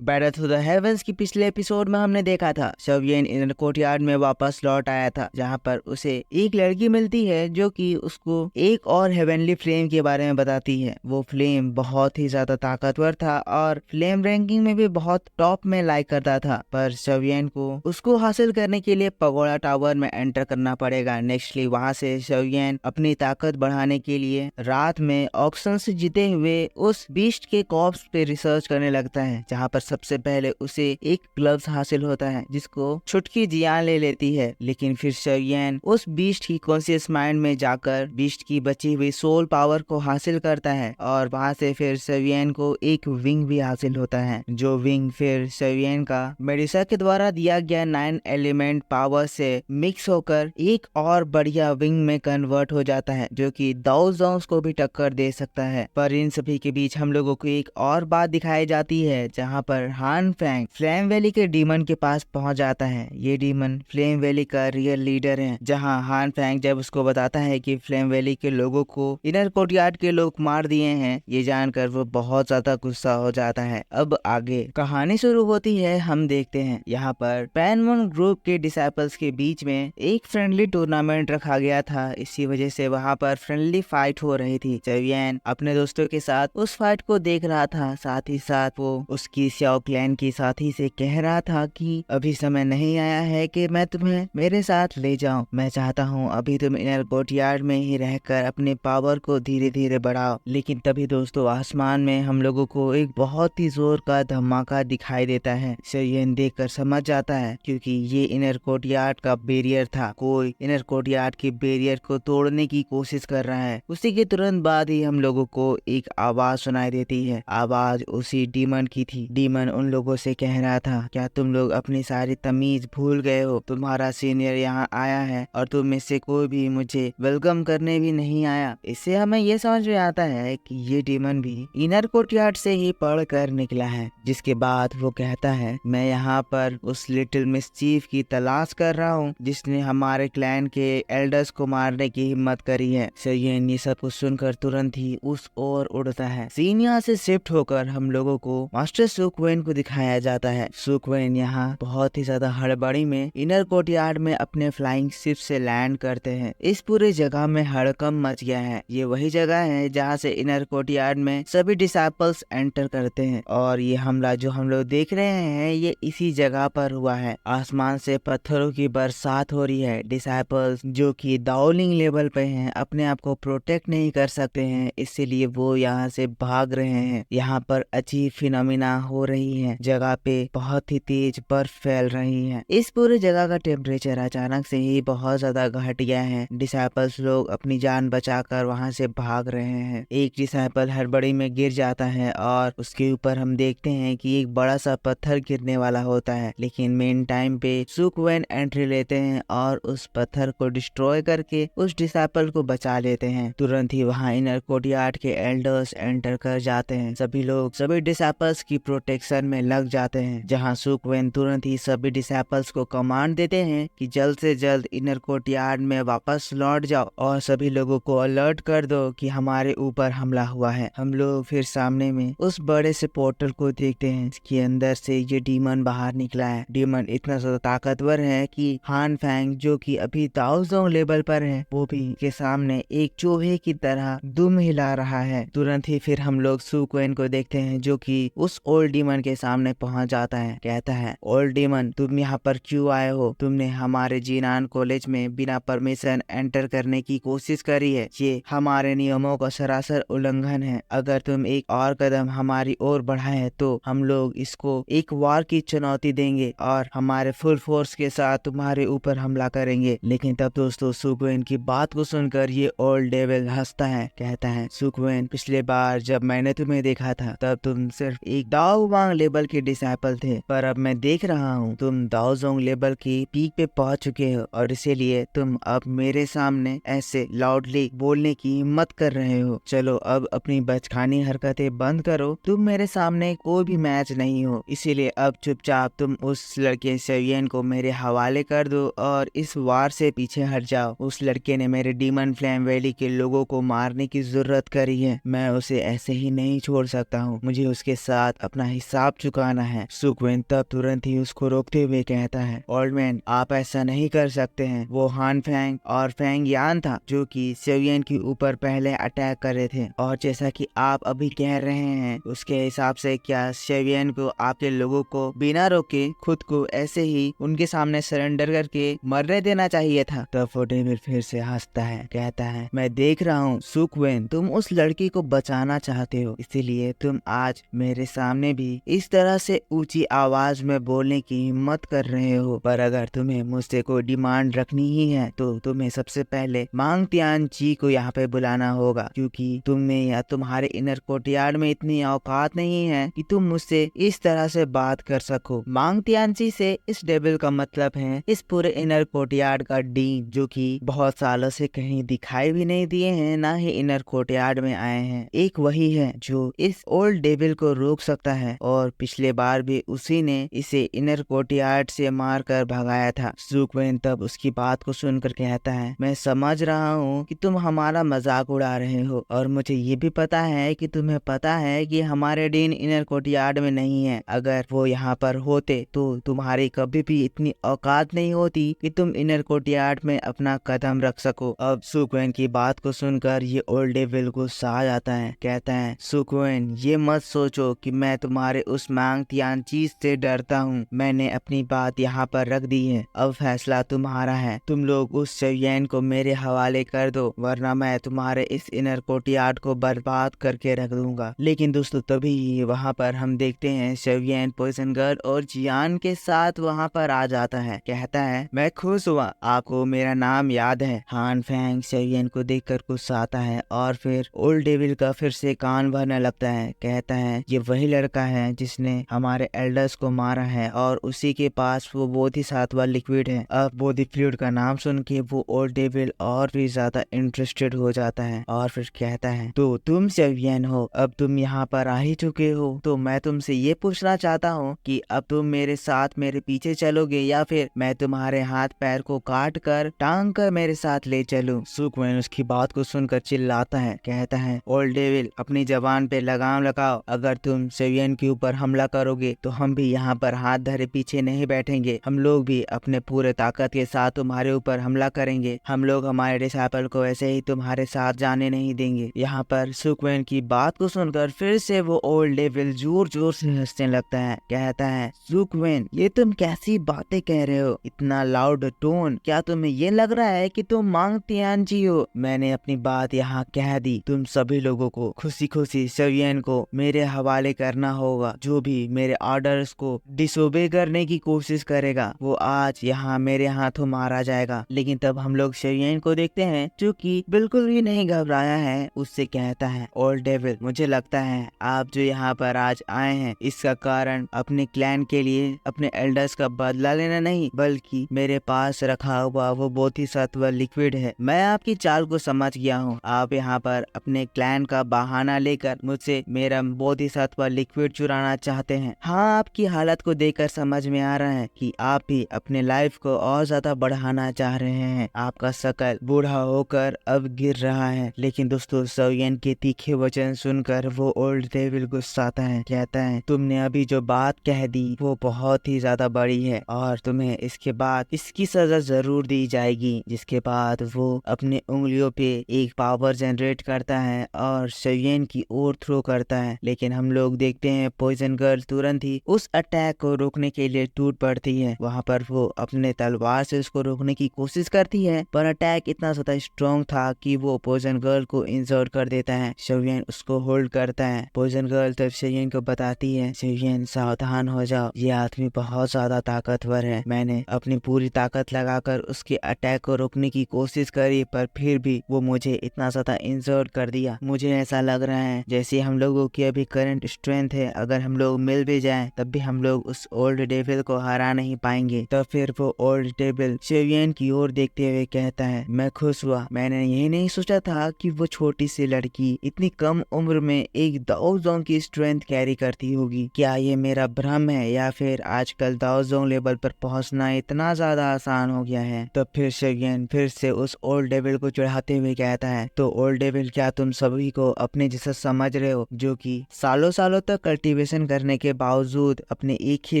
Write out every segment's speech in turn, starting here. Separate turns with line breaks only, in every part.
Battle through the heavens की पिछले episode में हमने देखा था शवियन इनर कोर्टयार्ड में वापस लौट आया था, जहां पर उसे एक लड़की मिलती है जो कि उसको एक और हेवनली फ्लेम के बारे में बताती है। वो फ्लेम बहुत ही ज्यादा ताकतवर था और फ्लेम रैंकिंग में भी बहुत टॉप में लाइक करता था, पर शवियन को उसको हासिल करने के लिए पगोड़ा टावर में एंटर करना पड़ेगा। नेक्स्टली वहां से शवियन अपनी ताकत बढ़ाने के लिए रात में ऑक्शन से जीते हुए उस बीस्ट के कॉर्प्स पे रिसर्च करने लगता है, जहां पर सबसे पहले उसे एक ग्लव्स हासिल होता है जिसको छुटकी जियान ले लेती है। लेकिन फिर शवियन उस बीस्ट की कॉन्शियस माइंड में जाकर बीस्ट की बची हुई सोल पावर को हासिल करता है और वहां से फिर शवियन को एक विंग भी हासिल होता है, जो विंग फिर शवियन का मेडिसा के द्वारा दिया गया 9 एलिमेंट पावर से मिक्स होकर एक और बढ़िया विंग में कन्वर्ट हो जाता है, जो कि दाओ जोंस को भी टक्कर दे सकता है। पर इन सभी के बीच हम लोगों को एक और बात दिखाई जाती है, जहां पर हान फैंग फ्लेम वैली के डीमन के पास पहुंच जाता है। ये डीमन फ्लेम वैली का रियल लीडर है। जहां हान फैंग जब उसको बताता है कि फ्लेम वैली के लोगों को इनर कोर्टयार्ड के लोग मार दिए हैं, ये जानकर वो बहुत ज्यादा गुस्सा हो जाता है। अब आगे कहानी शुरू होती है। हम देखते हैं यहाँ पर पैनमोन ग्रुप के डिसाइपल्स के बीच में एक फ्रेंडली टूर्नामेंट रखा गया था। इसी वजह से वहाँ पर फ्रेंडली फाइट हो रही थी। चवियन अपने दोस्तों के साथ उस फाइट को देख रहा था, साथ ही साथ वो उसकी श्याओ क्लैन की साथी से कह रहा था कि अभी समय नहीं आया है कि मैं तुम्हें मेरे साथ ले जाऊं। मैं चाहता हूं अभी तुम इनर कोर्टयार्ड में ही रहकर अपने पावर को धीरे धीरे बढ़ाओ। लेकिन तभी दोस्तों आसमान में हम लोगों को एक बहुत ही जोर का धमाका दिखाई देता है। शवियन देखकर समझ जाता है क्योंकि ये इनर कोर्टयार्ड का बैरियर था। कोई इनर कोर्टयार्ड के बैरियर को तोड़ने की कोशिश कर रहा है। उसी के तुरंत बाद ही हम लोगों को एक आवाज सुनाई देती है। आवाज उसी डीमन की थी। डीमन उन लोगों से कह रहा था, क्या तुम लोग अपनी सारी तमीज भूल गए हो? तुम्हारा सीनियर यहाँ आया है और तुम में से कोई भी मुझे वेलकम करने भी नहीं आया। इससे हमें ये समझ में आता है कि ये डीमन भी इनर कोर्टयार्ड से ही पढ़ कर निकला है। जिसके बाद वो कहता है, मैं यहाँ पर उस लिटिल मिस्चीफ की तलाश कर रहा हूँ जिसने हमारे क्लैन के एल्डर्स को मारने की हिम्मत करी है। शवियन ये सब कुछ सुनकर तुरंत ही उस ओर उड़ता है। सीन यहाँ से शिफ्ट होकर हम लोगों को मास्टर सुक्वेन को दिखाया जाता है। सुक्वेन यहाँ बहुत ही ज्यादा हड़बड़ी में इनर कोर्टयार्ड में अपने फ्लाइंग शिप से लैंड करते हैं। इस पूरे जगह में हड़कंप मच गया है। ये वही जगह है जहाँ से इनर कोर्टयार्ड में सभी डिसाइपल्स एंटर करते हैं और ये हमला जो हम लोग देख रहे हैं ये इसी जगह पर हुआ है। आसमान से पत्थरों की बरसात हो रही है। डिसाइपल्स जो कि दाओलिंग लेवल पे हैं अपने आप को प्रोटेक्ट नहीं कर सकते हैं, इसीलिए वो यहाँ से भाग रहे हैं। यहाँ पर अजीब फिनोमिना हो रही है। जगह पे बहुत ही तेज बर्फ फैल रही है। इस पूरे जगह का टेम्परेचर अचानक से ही बहुत ज्यादा घट गया है। डिसाइपल्स लोग अपनी जान बचाकर वहाँ से भाग रहे हैं। एक डिसाइपल हड़बड़ी में गिर जाता है और उसके ऊपर हम देखते हैं कि एक बड़ा सा पत्थर गिरने वाला होता है। लेकिन मेन टाइम पे सुक्वेन एंट्री लेते हैं और उस पत्थर को डिस्ट्रॉय करके उस डिसाइपल को बचा लेते हैं। तुरंत ही वहाँ इनर कोर्टयार्ड के एल्डर्स एंटर कर जाते हैं। सभी लोग सभी डिसाइपल्स की प्रोटेक्शन में लग जाते हैं। जहाँ सुक्वेन तुरंत ही सभी डिसाइपल्स को कमांड देते हैं कि जल्द से जल्द इनर कोर्टयार्ड में वापस लौट जाओ और सभी लोगों को अलर्ट कर दो कि हमारे ऊपर हमला हुआ है। हम लोग फिर सामने में उस बड़े से पोर्टल को देखते हैं कि अंदर से ये डीमन बाहर निकला है। डीमन इतना ज्यादा ताकतवर है कि हान फैंग जो कि अभी दाओजोंग लेवल पर है वो भी के सामने एक चूहे की तरह दुम हिला रहा है। तुरंत ही फिर हम लोग सुक्वेन को देखते हैं जो कि उस ओल्ड डीमन के सामने पहुंच जाता है। कहता है, ओल्ड डीमन तुम यहाँ पर क्यों आए हो? तुमने हमारे जीनान कॉलेज में बिना परमिशन एंटर करने की कोशिश करी है। ये हमारे नियमों का सरासर उल्लंघन है। अगर तुम एक और कदम हमारी ओर बढ़ाए तो हम लोग इसको एक वार की चुनौती देंगे और हमारे फुल फोर्स के साथ तुम्हारे ऊपर हमला करेंगे। लेकिन तब दोस्तों सुक्वेन की बात को सुनकर ये ओल्ड डेविल हंसता है। कहता है, सुक्वेन पिछले बार जब मैंने तुम्हें देखा था तब तुम सिर्फ एक दाओवांग लेवल के डिसाइपल थे, पर अब मैं देख रहा हूँ तुम दाओजोंग लेवल की पीक पे पहुंच चुके हो और इसीलिए तुम अब मेरे सामने ऐसे लाउडली बोलने की हिम्मत कर रहे हो। चलो अब अपनी बचकानी हरकतें बंद करो। तुम मेरे सामने कोई भी मैच नहीं हो, इसीलिए अब चुपचाप तुम उस लड़के शवियन को मेरे हवाले कर दो और इस वार से पीछे हट जाओ। उस लड़के ने मेरे डीमन फ्लेम वैली के लोगों को मारने की जरूरत करी है। मैं उसे ऐसे ही नहीं छोड़ सकता हूँ। मुझे उसके साथ अपना हिसाब चुकाना है। सुक्वेन तब तुरंत ही उसको रोकते हुए कहता है, ओल्ड मैन आप ऐसा नहीं कर सकते हैं। वो हान फेंग और फेंग यान था जो कि सेवियन के ऊपर पहले अटैक कर रहे थे, और जैसा कि आप अभी कह रहे हैं उसके हिसाब से क्या सेवियन को आपके लोगों को बिना रोके खुद को ऐसे ही उनके सामने सरेंडर करके मरने देना चाहिए था। तब वो डेविल फिर से हंसता है, कहता है, मैं देख रहा हूँ सुक्वेन तुम उस लड़की को बचाना चाहते हो, इसीलिए तुम आज मेरे सामने भी इस तरह से ऊंची आवाज में बोलने की हिम्मत कर रहे हो। पर अगर तुम्हें मुझसे कोई डिमांड रखनी ही है तो तुम्हें सबसे पहले मांग तियान जी को यहाँ पे बुलाना होगा, क्योंकि तुम में या तुम्हारे इनर कोर्टयार्ड में इतनी औकात नहीं है कि तुम मुझसे इस तरह से बात कर सको। मांग तियान जी से इस डेविल का मतलब है इस पूरे इनर कोर्टयार्ड का डीन, जो कि बहुत सालों से कहीं दिखाई भी नहीं दिए हैं, ना ही इनर कोर्टयार्ड में आए हैं। एक वही है जो इस ओल्ड डेविल को रोक सकता है, और पिछले बार भी उसी ने इसे इनर कोर्टयार्ड से मार कर भगाया था। सुक्वेन तब उसकी बात को सुनकर कहता है, मैं समझ रहा हूँ कि तुम हमारा मजाक उड़ा रहे हो, और मुझे ये भी पता है कि तुम्हें पता है कि हमारे डीन इनर कोर्टयार्ड में नहीं है। अगर वो यहाँ पर होते तो तुम्हारी कभी भी इतनी औकात नहीं होती कि तुम इनर कोर्टयार्ड में अपना कदम रख सको। अब सुक्वेन की बात को सुनकर ये ओल्ड डेविल गुस्सा आ जाता है, कहता है, सुक्वेन ये मत सोचो कि मैं तुम्हारे उस मांग तियान चीज से डरता हूँ। मैंने अपनी बात यहाँ पर रख दी है, अब फैसला तुम्हारा है। तुम लोग उस सेवियन को मेरे हवाले कर दो, वरना मैं तुम्हारे इस इनर कोर्टयार्ड को बर्बाद करके रख दूंगा। लेकिन दोस्तों तभी वहाँ पर हम देखते हैं सेवियन पॉइजन गर्ल और जियान के साथ वहाँ पर आ जाता है, कहता है, मैं खुश हुआ, आपको मेरा नाम याद है। हान फेंग सेवियन को देखकर गुस्सा आता है, और फिर ओल्ड डेविल का फिर से कान भरने लगता है, कहता है, ये वही लड़का है जिसने हमारे एल्डर्स को मारा है, और उसी के पास वो बोधिसत्व लिक्विड है। अब बोधिफ्लूइड का नाम सुन के वो ओल्ड डेविल और भी ज्यादा इंटरेस्टेड हो जाता है, और फिर कहता है, तो तुम सेवियन हो, अब तुम यहाँ पर आ ही चुके हो, तो मैं तुमसे ये पूछना चाहता हूँ कि अब तुम मेरे साथ मेरे पीछे चलोगे, या फिर मैं तुम्हारे हाथ पैर को काट कर टांग कर मेरे साथ ले चलूं। सुक्वेन उसकी बात को सुनकर चिल्लाता है, कहता है, ओल्ड डेविल अपनी जबान पे लगाम लगाओ, अगर तुम सेवियन के ऊपर हमला करोगे तो हम भी यहाँ पर हाथ धरे पीछे नहीं बैठेंगे, हम लोग भी अपने पूरे ताकत के साथ तुम्हारे ऊपर हमला करेंगे। हम लोग हमारे डिसाइपल को ऐसे ही तुम्हारे साथ जाने नहीं देंगे। यहाँ पर सुक्वेन की बात को सुनकर फिर से वो ओल्ड डेविल जोर जोर से हंसने लगता है, कहता है, सुक्वेन ये तुम कैसी बातें कह रहे हो, इतना लाउड टोन, क्या तुम्हें ये लग रहा है कि तुम मांग तियान जी हो? मैंने अपनी बात यहाँ कह दी, तुम सभी लोगों को खुशी खुशी सेवियन को मेरे हवाले करना होगा। जो भी मेरे ऑर्डर्स को डिसोबे करने की कोशिश करेगा वो आज यहाँ मेरे हाथों मारा जाएगा। लेकिन तब हम लोग सेवियन को देखते हैं जो कि बिल्कुल भी नहीं घबराया है, उससे कहता है, ओल्ड डेविल मुझे लगता है आप जो यहाँ पर आज आए हैं इसका कारण अपने क्लैन के लिए अपने एल्डर्स का बदला लेना नहीं, बल्कि मेरे पास रखा हुआ वो बोधिसत्व लिक्विड है। मैं आपकी चाल को समझ गया हूँ, आप यहाँ पर अपने क्लैन का बहाना लेकर मुझसे मेरा बोधिसत्व लिक्विड चुराना चाहते हैं। हाँ, आपकी हालत को देखकर समझ में आ रहा है कि आप भी अपने लाइफ को और ज्यादा बढ़ाना चाह रहे हैं। आपका शकल बूढ़ा होकर अब गिर रहा है। लेकिन दोस्तों सेवियन के तीखे वचन सुनकर वो ओल्ड डेविल गुस्साता है, कहता है, तुमने अभी जो बात कह दी वो बहुत ही ज्यादा बड़ी है, और तुम्हें इसके बाद इसकी सजा जरूर दी जाएगी। जिसके बाद वो अपने उंगलियों पे एक पावर जनरेट करता है और सेवियन की ओर थ्रो करता है। लेकिन हम लोग देखते हैं पॉइजन गर्ल तुरंत ही उस अटैक को रोकने के लिए टूट पड़ती है। वहाँ पर वो अपने तलवार से उसको रोकने की कोशिश करती है, पर अटैक इतना ज्यादा स्ट्रॉन्ग था कि वो पॉइजन गर्ल को इंजर्ड कर देता है। सेवियन उसको होल्ड करता है। पॉइजन गर्ल तब सेवियन को बताती है, सेवियन सावधान हो जाओ, ये आदमी बहुत ज्यादा ताकतवर है। मैंने अपनी पूरी ताकत लगाकर उसके अटैक को रोकने की कोशिश करी, पर फिर भी वो मुझे इतना ज्यादा इंजर्ड कर दिया। मुझे ऐसा लग रहा है जैसे हम लोगों की अभी करंट स्ट्रेंथ है, अगर हम लोग मिल भी जाएं तब भी हम लोग उस ओल्ड डेविल को हरा नहीं पाएंगे। तब फिर वो ओल्ड डेविल सेवियन की ओर देखते हुए कहता है, मैं खुश हुआ, मैंने ये नहीं सोचा था कि वो छोटी सी लड़की इतनी कम उम्र में एक दाओ जोंग की स्ट्रेंथ कैरी करती होगी। क्या ये मेरा भ्रम है, या फिर आजकल दाओ जोंग लेवल पर पहुंचना इतना ज्यादा आसान हो गया है? तब फिर सेवियन फिर से उस ओल्ड डेविल को चढ़ाते हुए कहता है, तो ओल्ड डेविल क्या तुम सभी को अपने जैसा समझ रहे हो, जो कि सालों सालों तक कल्टिवेट मोटिवेशन करने के बावजूद अपने एक ही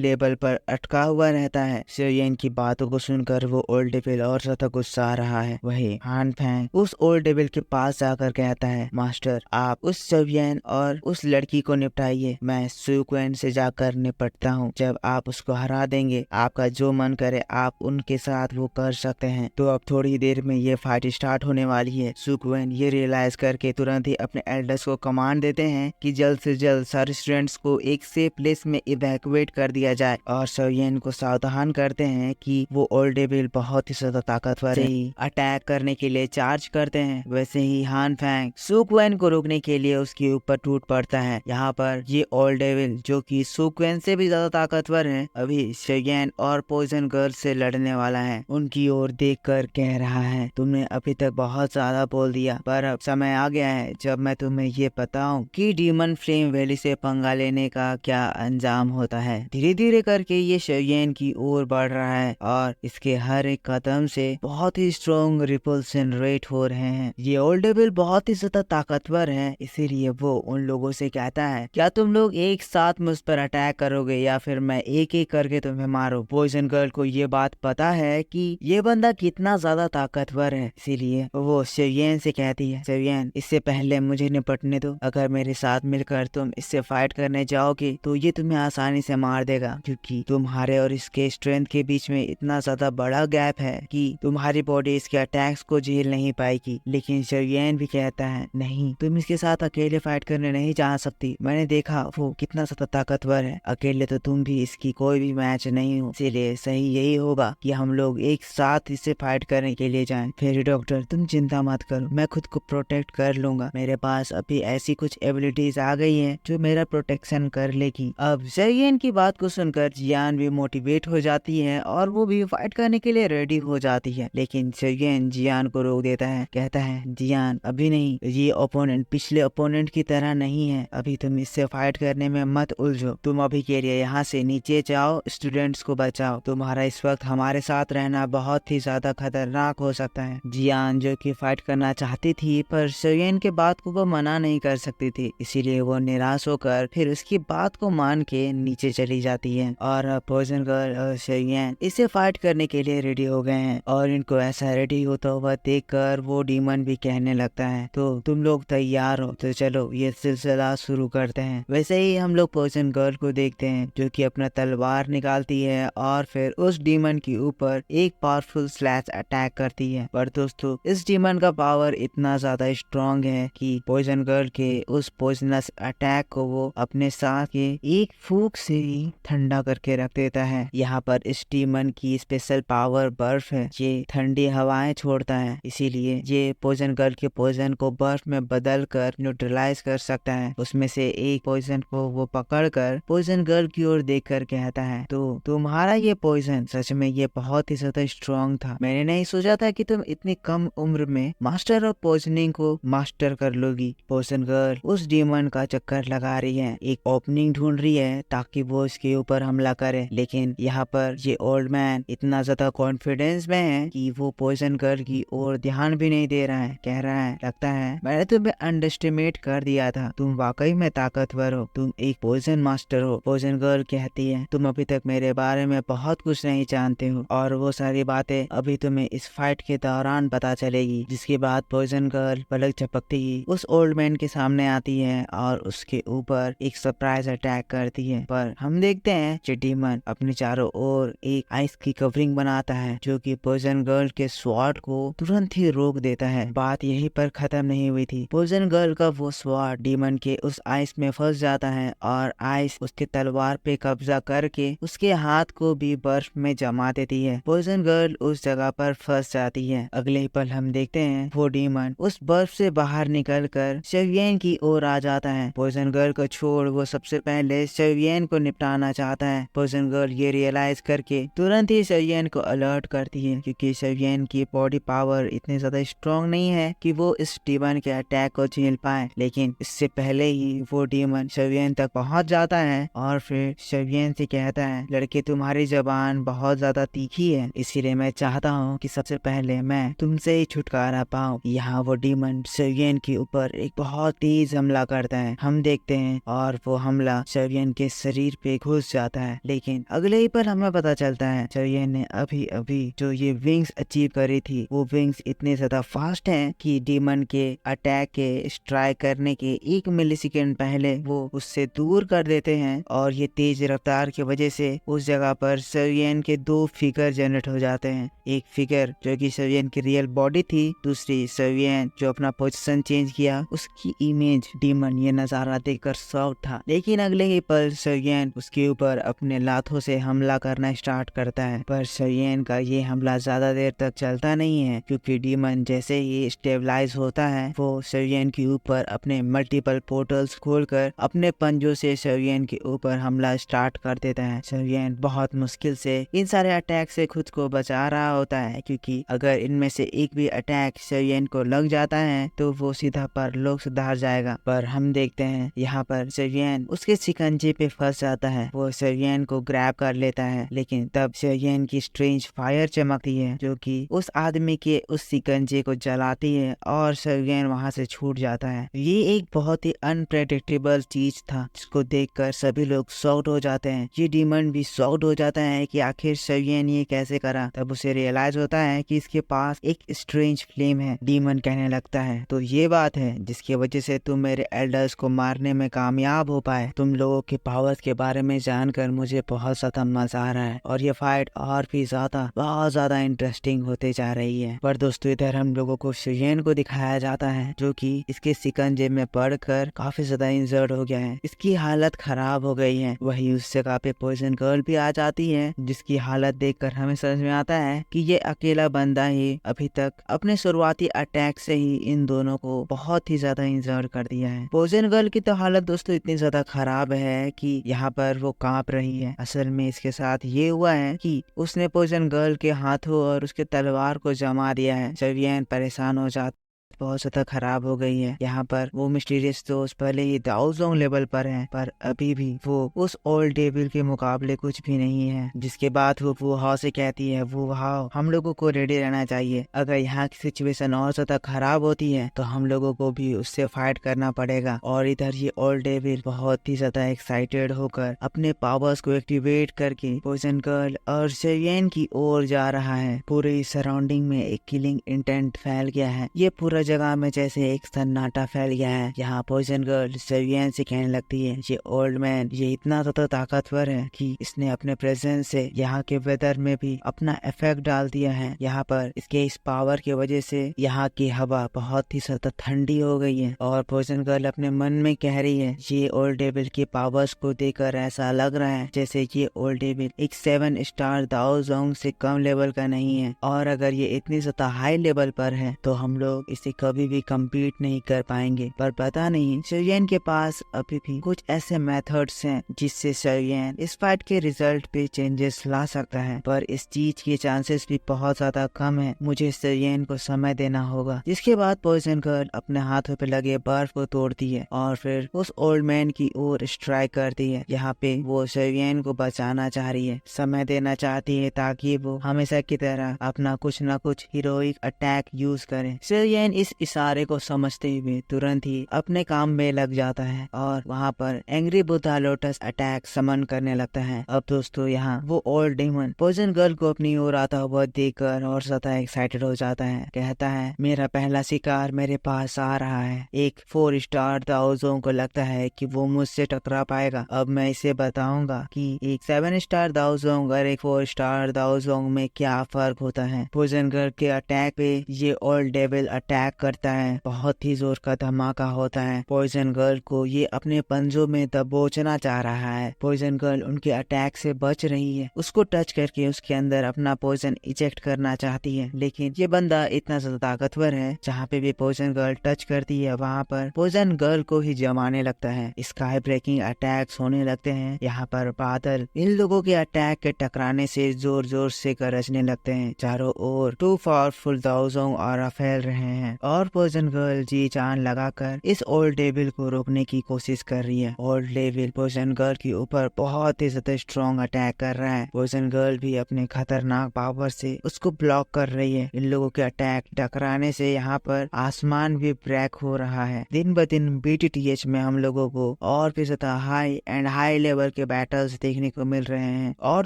लेवल पर अटका हुआ रहता है। शेवियन की बातों को सुनकर वो ओल्ड डेविल और ज्यादा गुस्सा आ रहा है। वही हान फेंग उस ओल्ड डेविल के पास जाकर कहता है, मास्टर आप उस शेवियन और उस लड़की को निपटाइए, मैं सुक्वेन से जाकर निपटता हूँ। जब आप उसको हरा देंगे, आपका जो मन करे आप उनके साथ वो कर सकते हैं। तो अब थोड़ी देर में ये फाइट स्टार्ट होने वाली है। सुक्वेन ये रियलाइज करके तुरंत ही अपने एल्डर्स को कमांड देते हैं कि जल्द से जल्द सारे स्टूडेंट्स को एक सेफ प्लेस में इवैक्यूएट कर दिया जाए और शेवियन को सावधान करते हैं कि वो ओल्ड डेविल बहुत ही ज्यादा ताकतवर है, अटैक करने के लिए चार्ज करते हैं। वैसे ही हान फेंग सुक्वेन को रोकने के लिए उसके ऊपर टूट पड़ता है। यहाँ पर ये ओल्ड डेविल जो कि सुक्वेन से भी ज्यादा ताकतवर है, अभी शेवियन और पॉइजन गर्ल से लड़ने वाला है। उनकी ओर देखकर कह रहा है, तुमने अभी तक बहुत ज्यादा बोल दिया, पर अब समय आ गया है जब मैं तुम्हें ये बताऊं कि डीमन फ्लेम वैली से पंगा लेने का क्या अंजाम होता है। धीरे धीरे करके ये शेवियन की ओर बढ़ रहा है और इसके हर एक कदम से बहुत ही स्ट्रॉन्ग रिपल्स जनरेट हो रहे हैं। ये ओल्ड डेविल बहुत ही ज्यादा ताकतवर है, इसीलिए वो उन लोगों से कहता है, क्या तुम लोग एक साथ मुझ पर अटैक करोगे या फिर मैं एक एक करके तुम्हें मारूं। पॉइजन गर्ल को ये बात पता है कि ये बंदा कितना ज्यादा ताकतवर है, इसीलिए वो शेवियन से कहती है, शेवियन इससे पहले मुझे निपटने दो। अगर मेरे साथ मिलकर तुम इससे फाइट करने जाओगे तो ये तुम्हें आसानी से मार देगा, क्योंकि तुम्हारे और इसके स्ट्रेंथ के बीच में इतना ज्यादा बड़ा गैप है कि तुम्हारी बॉडी इसके अटैक्स को झेल नहीं पाएगी। लेकिन शेवियन भी कहता है, नहीं तुम इसके साथ अकेले फाइट करने नहीं जा सकती, मैंने देखा वो कितना ज्यादा ताकतवर है, अकेले तो तुम भी इसकी कोई भी मैच नहीं हो, इसीलिए सही यही होगा कि हम लोग एक साथ इससे फाइट करने के लिए जाएं। फिर डॉक्टर तुम चिंता मत करो, मैं खुद को प्रोटेक्ट कर लूंगा, मेरे पास अभी ऐसी कुछ एबिलिटीज आ गई हैं जो मेरा प्रोटेक्शन कर लेगी। अब शेवियन की बात को सुनकर जियान भी मोटिवेट हो जाती है और वो भी फाइट करने के लिए रेडी हो जाती है। लेकिन शेवियन जियान को रोक देता है, कहता है, जियान अभी नहीं, ये ओपोनेंट पिछले ओपोनेंट की तरह नहीं है, अभी तुम इससे फाइट करने में मत उलझो, तुम अभी के लिए यहाँ से नीचे जाओ, स्टूडेंट्स को बचाओ, तुम्हारा इस वक्त हमारे साथ रहना बहुत ही ज्यादा खतरनाक हो सकता है। जियान जो कि फाइट करना चाहती थी पर शेवियन के बात को वो मना नहीं कर सकती थी, इसीलिए वो निराश होकर फिर उसकी बात को मान के नीचे चली जाती है। और पॉइजन गर्ल और शेवियन इसे फाइट करने के लिए रेडी हो गए हैं और इनको ऐसा रेडी होता हुआ देखकर वो डीमन भी कहने लगता है, तो तुम लोग तैयार हो तो चलो ये सिलसिला शुरू करते हैं। वैसे ही हम लोग पॉइजन गर्ल को देखते हैं जो कि अपना तलवार निकालती है और फिर उस डीमन के ऊपर एक पावरफुल स्लैश अटैक करती है। पर दोस्तों इस डीमन का पावर इतना ज्यादा स्ट्रॉन्ग है कि पॉइजन गर्ल के उस पॉइजनस अटैक को वो अपने साथ के एक फूंक से ही ठंडा करके रख देता है। यहाँ पर इस डीमन की स्पेशल पावर बर्फ है, ये ठंडी हवाएं छोड़ता है, इसीलिए ये पॉइजन गर्ल के पॉइजन को बर्फ में बदल कर न्यूट्रलाइज कर सकता है। उसमें से एक पॉइजन को वो पकड़ कर पॉइजन गर्ल की ओर देख कर कहता है, तो तुम्हारा ये पॉइजन सच में ये बहुत ही ज्यादा स्ट्रॉन्ग था, मैंने नहीं सोचा था कि तुम इतनी कम उम्र में मास्टर ऑफ पॉइजनिंग को मास्टर कर लोगी। पॉइजन गर्ल उस डीमन का चक्कर लगा रही है, एक ओपनिंग ढूंढ रही है ताकि वो इसके ऊपर हमला करे, लेकिन यहाँ पर ये ओल्ड मैन इतना ज्यादा कॉन्फिडेंस में है कि वो पॉइजन गर्ल की ओर ध्यान भी नहीं दे रहा है। कह रहा है, लगता है मैंने तुम्हें अंडरस्टिमेट कर दिया था, तुम वाकई में ताकतवर हो, तुम एक पॉइजन मास्टर हो। पॉइजन गर्ल कहती है, तुम अभी तक मेरे बारे में बहुत कुछ नहीं जानते हो और वो सारी बातें अभी तुम्हें इस फाइट के दौरान पता चलेगी। जिसके बाद पॉइजन गर्ल पलक झपकती ही उस ओल्ड मैन के सामने आती है और उसके ऊपर एक सरप्राइज अटैक करती है। पर हम देखते हैं कि डीमन अपने चारों ओर एक आइस की कवरिंग बनाता है जो कि पॉइजन गर्ल के स्वॉर्ड को तुरंत ही रोक देता है। बात यहीं पर खत्म नहीं हुई थी, पॉइजन गर्ल का वो स्वॉर्ड डीमन के उस आइस में फंस जाता है और आइस उसके तलवार पे कब्जा करके उसके हाथ को भी बर्फ में जमा देती है। पॉइजन गर्ल उस जगह पर फंस जाती है। अगले ही पल हम देखते हैं वो डीमन उस बर्फ से बाहर निकलकर शेवियन की ओर आ जाता है। पॉइजन गर्ल को छोड़ वो सबसे पहले शेवियन को निपटाना चाहता है। पॉइजन गर्ल ये रियलाइज करके तुरंत ही शेवियन को अलर्ट करती है, क्योंकि शेवियन की बॉडी पावर इतनी ज्यादा स्ट्रॉन्ग नहीं है कि वो इस डीमन के अटैक को झेल पाए। लेकिन इससे पहले ही वो डीमन शेवियन तक पहुंच जाता है और फिर शेवियन से कहता है, लड़के तुम्हारी जबान बहुत ज्यादा तीखी है, इसीलिए मैं चाहता हूँ कि सबसे पहले मैं तुमसे ही छुटकारा पाऊँ। यहाँ वो डीमन शेवियन के ऊपर एक बहुत तेज हमला करता है, हम देखते हैं, और वो हमला शवियन के शरीर पे घुस जाता है, लेकिन अगले ही पल हमें पता चलता है शवियन ने अभी अभी जो ये विंग्स अचीव करी थी, वो विंग्स इतने ज्यादा फास्ट हैं कि डीमन के अटैक के स्ट्राइक करने के 1 मिलीसेकंड पहले वो उससे दूर कर देते हैं। और ये तेज रफ्तार की वजह से उस जगह पर शवियन के 2 फिगर जनरेट हो जाते हैं। एक फिगर जो कि शवियन की रियल बॉडी थी, दूसरी शवियन जो अपना पोजीशन चेंज किया उसकी इमेज। डीमन ये नजारा देखकर शॉक था, लेकिन अगले ही पल शवियन उसके ऊपर अपने लातों से हमला करना स्टार्ट करता है। पर शवियन का ये हमला ज्यादा देर तक चलता नहीं है, क्योंकि डीमन जैसे ही स्टेबलाइज होता है वो शवियन के ऊपर अपने मल्टीपल पोर्टल्स खोलकर अपने पंजों से शवियन के ऊपर हमला स्टार्ट कर देता है। शवियन बहुत मुश्किल से इन सारे अटैक से खुद को बचा रहा होता है, क्योंकि अगर इनमें से एक भी अटैक शवियन को लग जाता है तो वो सीधा परलोक सुधार जाएगा। पर हम देखते हैं यहाँ पर शवियन उसके शिकंजे पे फंस जाता है। वो शवियन को ग्रैब कर लेता है, लेकिन तब शवियन की स्ट्रेंज फायर चमकती है जो कि उस आदमी के उस शिकंजे को जलाती है और शवियन वहाँ से छूट जाता है। ये एक बहुत ही अनप्रेडिक्टेबल चीज था जिसको देखकर सभी लोग शॉक्ड हो जाते हैं। ये डीमन भी शॉक्ड हो जाता है कि आखिर शवियन ये कैसे करा। तब उसे रियलाइज होता है कि इसके पास एक स्ट्रेंज फ्लेम है। डीमन कहने लगता है, तो ये बात है जिसकी वजह से तुम मेरे एल्डर्स को मारने में कामयाब हो पाए। तुम लोगों के पावर्स के बारे में जानकर मुझे बहुत ज्यादा मजा आ रहा है और ये फाइट और भी बहुत ज्यादा इंटरेस्टिंग होते जा रही है। पर दोस्तों इधर हम लोगों को शवियन को दिखाया जाता है जो कि इसके शिकंजे में पड़कर काफी ज्यादा इंजर्ड हो गया है। इसकी हालत खराब हो गई है। वही उस जगह पे पॉइजन गर्ल भी आ जाती है, जिसकी हालत देखकर हमें समझ में आता है कि ये अकेला बंदा ही अभी तक अपने शुरुआती अटैक से ही इन दोनों को बहुत ही ज्यादा इंजर्ड कर दिया है। पॉइजन गर्ल की तो हालत दोस्तों इतनी ज्यादा खराब है कि यहाँ पर वो कांप रही है। असल में इसके साथ ये हुआ है कि उसने पॉइजन गर्ल के हाथों और उसके तलवार को जमा दिया है। शवियन परेशान हो जाता, बहुत ज्यादा खराब हो गई है। यहाँ पर वो मिस्टीरियस दोस्त भले ही दाओजोंग लेवल पर है, पर अभी भी वो उस ओल्ड डेविल के मुकाबले कुछ भी नहीं है। जिसके बाद वो हाओ से कहती है, वो हाओ हम लोगों को रेडी रहना चाहिए। अगर यहाँ की सिचुएशन और ज्यादा खराब होती है तो हम लोगों को भी उससे फाइट करना पड़ेगा। और इधर ये ओल्ड डेविल बहुत ही ज्यादा एक्साइटेड होकर अपने पावर्स को एक्टिवेट करके पॉइजन गर्ल और शवियन की ओर जा रहा है। पूरे सराउंडिंग में एक किलिंग इंटेंट फैल गया है। ये पूरा जगह में जैसे एक सन्नाटा फैल गया है। यहाँ पॉइजन गर्ल शवियन से कहने लगती है, ये ओल्ड मैन ये इतना ज्यादा ताकतवर है कि इसने अपने प्रेजेंस से यहाँ के वेदर में भी अपना इफेक्ट डाल दिया है। यहाँ पर इसके इस पावर की वजह से यहाँ की हवा बहुत ही ज्यादा ठंडी हो गई है। और पॉइजन गर्ल अपने मन में कह रही है, ये ओल्ड डेविल के पावर्स को देखकर ऐसा लग रहा है जैसे ये ओल्ड डेविल एक 7 स्टार दाओजोंग से कम लेवल का नहीं है, और अगर ये इतनी ज्यादा हाई लेवल पर है तो हम लोग इसे कभी भी कम्पीट नहीं कर पाएंगे। पर पता नहीं शवियन के पास अभी भी कुछ ऐसे मेथड्स हैं जिससे शवियन इस फाइट के रिजल्ट पे चेंजेस ला सकता है, पर इस चीज के चांसेस भी बहुत ज्यादा कम है। मुझे शवियन को समय देना होगा। जिसके बाद पॉइजन गर्ल अपने हाथों पे लगे बर्फ को तोड़ती है और फिर उस ओल्ड मैन की ओर स्ट्राइक करती है। यहाँ पे वो शवियन को बचाना चाह रही है, समय देना चाहती है ताकि वो हमेशा की तरह अपना कुछ न कुछ हीरोइक अटैक यूज करे। शवियन इस इशारे को समझते हुए तुरंत ही अपने काम में लग जाता है और वहाँ पर एंग्री बुद्धा लोटस अटैक समन करने लगता है। अब दोस्तों यहाँ वो ओल्ड डेमन पॉइजन गर्ल को अपनी ओर आता हुआ देखकर और ज्यादा एक्साइटेड हो जाता है। कहता है, मेरा पहला शिकार मेरे पास आ रहा है। एक 4 स्टार दाओजोंग को लगता है कि वो मुझसे टकरा पाएगा। अब मैं इसे बताऊंगा कि एक 7 स्टार दाओजोंग और एक 4 स्टार दाओजोंग में क्या फर्क होता है। पॉइजन गर्ल के अटैक पे ये ओल्ड डेविल अटैक करता है। बहुत ही जोर का धमाका होता है। पॉइजन गर्ल को ये अपने पंजों में दबोचना चाह रहा है। पॉइजन गर्ल उनके अटैक से बच रही है। उसको टच करके उसके अंदर अपना पॉइजन इजेक्ट करना चाहती है, लेकिन ये बंदा इतना ज्यादा ताकतवर है, जहाँ पे भी पॉइजन गर्ल टच करती है वहाँ पर पॉइजन गर्ल को ही जमाने लगता है। स्काई ब्रेकिंग अटैक्स होने लगते हैं। यहाँ पर बादल इन लोगों के अटैक के टकराने से जोर जोर से गरजने लगते हैं। चारों ओर 2 पावरफुल दाओजोंग ऑरा फैल रहे हैं और पोइजन गर्ल जी जान लगाकर इस ओल्ड डेविल को रोकने की कोशिश कर रही है। ओल्ड डेविल पोइजन गर्ल के ऊपर बहुत ही ज्यादा स्ट्रॉन्ग अटैक कर रहा है। पोइजन गर्ल भी अपने खतरनाक पावर से उसको ब्लॉक कर रही है। इन लोगों के अटैक टकराने से यहाँ पर आसमान भी ब्रेक हो रहा है। दिन ब दिन BTTH में हम लोगों को और भी ज्यादा हाई लेवल के बैटल्स देखने को मिल रहे हैं। और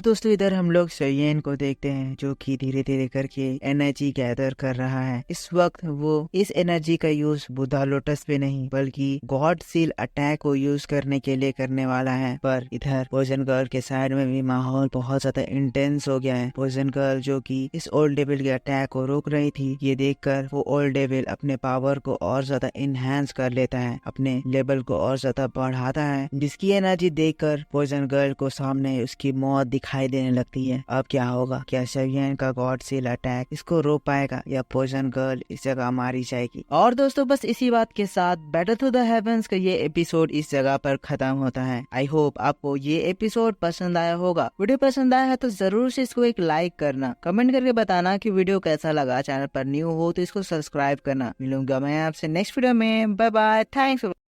दोस्तों इधर हम लोग शेयन को देखते हैं जो कि धीरे धीरे करके एनर्जी गैदर कर रहा है। इस वक्त वो इस एनर्जी का यूज बुद्धा लोटस पे नहीं बल्कि गॉड सील अटैक को यूज करने के लिए करने वाला है। पर इधर पोइजन गर्ल के साइड में भी माहौल बहुत ज्यादा इंटेंस हो गया है। पोइजन गर्ल जो कि इस ओल्ड डेविल के अटैक को रोक रही थी, ये देखकर वो ओल्ड डेविल अपने पावर को और ज्यादा इनहेंस कर लेता है, अपने लेवल को और ज्यादा बढ़ाता है, जिसकी एनर्जी देखकर पोइजन गर्ल को सामने उसकी मौत दिखाई देने लगती है। अब क्या होगा? क्या शेयन का गॉड सील अटैक इसको रोक पाएगा या पोइजन गर्ल इस जगह मारी जाएगी? और दोस्तों बस इसी बात के साथ बैटल टू द हेवंस का ये एपिसोड इस जगह पर खत्म होता है। आई होप आपको ये एपिसोड पसंद आया होगा। वीडियो पसंद आया है तो जरूर से इसको एक लाइक करना, कमेंट करके बताना कि वीडियो कैसा लगा। चैनल पर न्यू हो तो इसको सब्सक्राइब करना। मिलूंगा मैं आपसे नेक्स्ट वीडियो में। Bye bye, thanks.